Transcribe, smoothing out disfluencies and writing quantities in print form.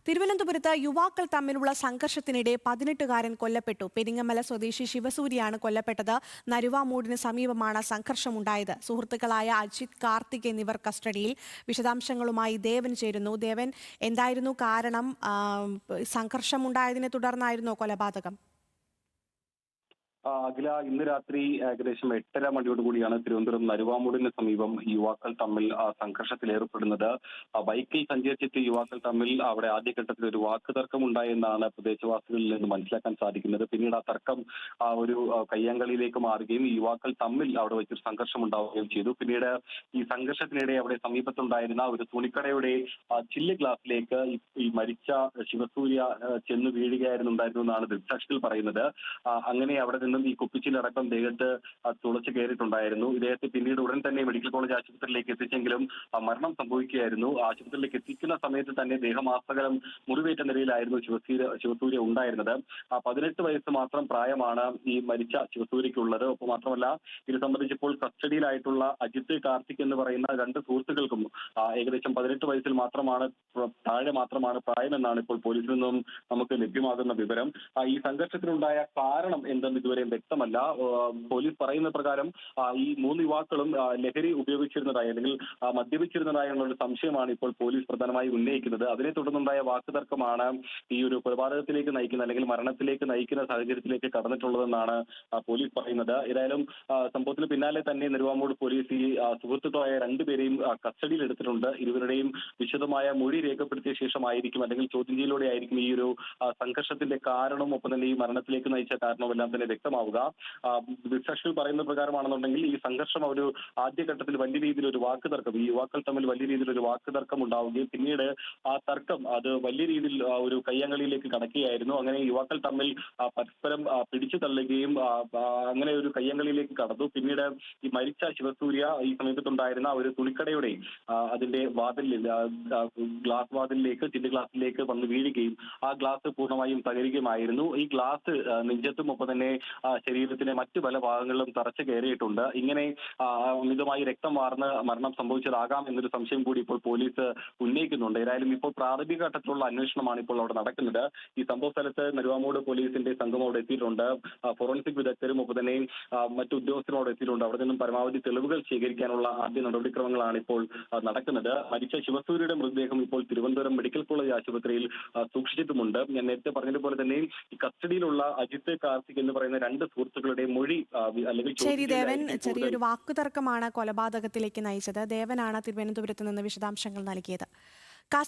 തിരുവനന്തപുരത്ത് യുവാക്കൾ തമ്മിലുള്ള സംഘർഷത്തിനിടെ 18-കാരൻ കൊല്ലപ്പെട്ടു. പെരിങ്ങമല സ്വദേശി ശിവസൂര്യയാണ് കൊല്ലപ്പെട്ടത്. നരുവാമൂടിന് സമീപമാണ് സംഘർഷമുണ്ടായത്. സുഹൃത്തുക്കളായ അജിത്, കാർത്തിക് എന്നിവർ കസ്റ്റഡിയിൽ. വിശദാംശങ്ങളുമായി ദേവൻ ചേരുന്നു. ദേവൻ, എന്തായിരുന്നു കാരണം? സംഘർഷമുണ്ടായതിനെ തുടർന്നായിരുന്നോ കൊലപാതകം? അഖില, ഇന്ന് രാത്രി ഏകദേശം 8:30 മണിയോടുകൂടിയാണ് തിരുവനന്തപുരം നരുവാമൂടിന് സമീപം യുവാക്കൾ തമ്മിൽ സംഘർഷത്തിൽ ഏർപ്പെടുന്നത്. ബൈക്കിൽ സഞ്ചരിച്ചിട്ട് യുവാക്കൾ തമ്മിൽ അവിടെ ആദ്യഘട്ടത്തിൽ ഒരു വാക്കുതർക്കം ഉണ്ടായെന്നാണ് പ്രദേശവാസികളിൽ നിന്ന് മനസ്സിലാക്കാൻ സാധിക്കുന്നത്. പിന്നീട് ആ തർക്കം ഒരു കയ്യാങ്കളിയിലേക്ക് മാറുകയും യുവാക്കൾ തമ്മിൽ അവിടെ വെച്ചൊരു സംഘർഷം ഉണ്ടാവുകയും ചെയ്തു. പിന്നീട് ഈ സംഘർഷത്തിനിടെ അവിടെ സമീപത്തുണ്ടായിരുന്ന ഒരു തുണിക്കടയുടെ ചില്ല് ഗ്ലാസിലേക്ക് ഈ മരിച്ച ശിവസൂര്യ ചെന്ന് വീഴുകയായിരുന്നു എന്നാണ് ദൃക്സാക്ഷികൾ പറയുന്നത്. അങ്ങനെ അവിടെ നിന്നും ഈ കുപ്പിച്ചിലടക്കം ദേഹത്ത് തുളച്ചു കയറിയിട്ടുണ്ടായിരുന്നു. ഇദ്ദേഹത്തെ പിന്നീട് ഉടൻ തന്നെ മെഡിക്കൽ കോളേജ് ആശുപത്രിയിലേക്ക് എത്തിച്ചെങ്കിലും മരണം സംഭവിക്കുകയായിരുന്നു. ആശുപത്രിയിലേക്ക് എത്തിക്കുന്ന സമയത്ത് തന്നെ ദേഹമാസകലം മുറിവേറ്റ നിലയിലായിരുന്നു ശിവസൂര്യ ഉണ്ടായിരുന്നത്. 18 വയസ്സ് മാത്രം പ്രായമാണ് ഈ മരിച്ച ശിവസൂര്യക്കുള്ളത്. ഒപ്പം മാത്രമല്ല, ഇത് സംബന്ധിച്ചിപ്പോൾ കസ്റ്റഡിയിലായിട്ടുള്ള അജിത്, കാർത്തിക് എന്ന് പറയുന്ന രണ്ട് സുഹൃത്തുക്കൾക്കും ഏകദേശം 18 വയസ്സിൽ താഴെ മാത്രമാണ് പ്രായമെന്നാണ് ഇപ്പോൾ പോലീസിൽ നിന്നും നമുക്ക് ലഭ്യമാകുന്ന വിവരം. ഈ സംഘർഷത്തിനുണ്ടായ കാരണം എന്തെന്ന് ഇതുവരെ വ്യക്തമല്ല. പോലീസ് പറയുന്ന പ്രകാരം ഈ 3 യുവാക്കളും ലഹരി ഉപയോഗിച്ചിരുന്നതായി അല്ലെങ്കിൽ മദ്യപിച്ചിരുന്നതായുള്ള ഒരു സംശയമാണ് ഇപ്പോൾ പോലീസ് പ്രധാനമായി ഉന്നയിക്കുന്നത്. അതിനെ തുടർന്നുണ്ടായ വാക്കുതർക്കമാണ് ഈ ഒരു കൊലപാതകത്തിലേക്ക് നയിക്കുന്ന അല്ലെങ്കിൽ മരണത്തിലേക്ക് നയിക്കുന്ന സാഹചര്യത്തിലേക്ക് കടന്നിട്ടുള്ളതെന്നാണ് പോലീസ് പറയുന്നത്. ഏതായാലും സംഭവത്തിന് പിന്നാലെ തന്നെ നെടുവാമൂട് പോലീസ് ഈ സുഹൃത്തുക്കളായ രണ്ടുപേരെയും കസ്റ്റഡിയിൽ എടുത്തിട്ടുണ്ട്. ഇരുവരുടെയും വിശദമായ മൊഴി രേഖപ്പെടുത്തിയ ശേഷമായിരിക്കും അല്ലെങ്കിൽ ചോദ്യം ചെയ്യലിലൂടെ ആയിരിക്കും ഈ ഒരു സംഘർഷത്തിന്റെ കാരണവും ഒപ്പം തന്നെ ഈ മരണത്തിലേക്ക് നയിച്ച കാരണമെല്ലാം തന്നെ വ്യക്തമാവുക. ദൃക്സാക്ഷികൾ പറയുന്ന പ്രകാരമാണെന്നുണ്ടെങ്കിൽ ഈ സംഘർഷം ഒരു ആദ്യഘട്ടത്തിൽ വലിയ രീതിയിൽ ഒരു വാക്കുതർക്കം, ഈ യുവാക്കൾ തമ്മിൽ വലിയ രീതിയിൽ ഒരു വാക്കുതർക്കം ഉണ്ടാവുകയും പിന്നീട് ആ തർക്കം അത് വലിയ രീതിയിൽ ഒരു കയ്യാങ്കളിയിലേക്ക് കടക്കുകയായിരുന്നു. അങ്ങനെ യുവാക്കൾ തമ്മിൽ പരസ്പരം പിടിച്ചു തള്ളുകയും അങ്ങനെ ഒരു കയ്യാങ്കളിയിലേക്ക് കടന്നു. പിന്നീട് ഈ മരിച്ച ശിവസൂര്യ ഈ സമീപത്തുണ്ടായിരുന്ന ഒരു തുണിക്കടയുടെ അതിന്റെ വാതിലിൽ ഗ്ലാസ് വാതിലിലേക്ക് ചില്ല് ഗ്ലാസിലേക്ക് വന്ന് വീഴുകയും ആ ഗ്ലാസ് പൂർണ്ണമായും തകരുകയുമായിരുന്നു. ഈ ഗ്ലാസ് നെഞ്ചത്തും ഒപ്പം തന്നെ ശരീരത്തിലെ മറ്റു പല ഭാഗങ്ങളിലും തറച്ചു കയറിയിട്ടുണ്ട്. ഇങ്ങനെ അമിതമായി രക്തം വാർന്ന് മരണം സംഭവിച്ചതാകാം എന്നൊരു സംശയം കൂടി ഇപ്പോൾ പോലീസ് ഉന്നയിക്കുന്നുണ്ട്. ഏതായാലും ഇപ്പോൾ പ്രാഥമിക ഘട്ടത്തിലുള്ള അന്വേഷണമാണ് ഇപ്പോൾ അവിടെ നടക്കുന്നത്. ഈ സംഭവ സ്ഥലത്ത് നെടുവാമൂട് പോലീസിന്റെ സംഘം അവിടെ എത്തിയിട്ടുണ്ട്. ഫോറൻസിക് വിദഗ്ധരും ഒപ്പം തന്നെ മറ്റു ഉദ്യോഗസ്ഥരും അവിടെ എത്തിയിട്ടുണ്ട്. അവിടെ നിന്നും പരമാവധി തെളിവുകൾ ശേഖരിക്കാനുള്ള ആദ്യ നടപടിക്രമങ്ങളാണ് ഇപ്പോൾ നടക്കുന്നത്. മരിച്ച ശിവസൂര്യയുടെ മൃതദേഹം ഇപ്പോൾ തിരുവനന്തപുരം മെഡിക്കൽ കോളേജ് ആശുപത്രിയിൽ സൂക്ഷിച്ചിട്ടുമുണ്ട്. ഞാൻ നേരത്തെ പറഞ്ഞതുപോലെ തന്നെ ഈ കസ്റ്റഡിയിലുള്ള അജിത്, കാർത്തിക് എന്ന് പറയുന്ന രണ്ട് സുഹൃത്തുക്കളുടെ മൊഴി അല്ലെങ്കിൽ ശരി ദേവൻ, ചെറിയൊരു വാക്കുതർക്കമാണ് കൊലപാതകത്തിലേക്ക് നയിച്ചത്. ദേവനാണ് തിരുവനന്തപുരത്ത് നിന്ന് വിശദാംശങ്ങൾ നൽകിയത്.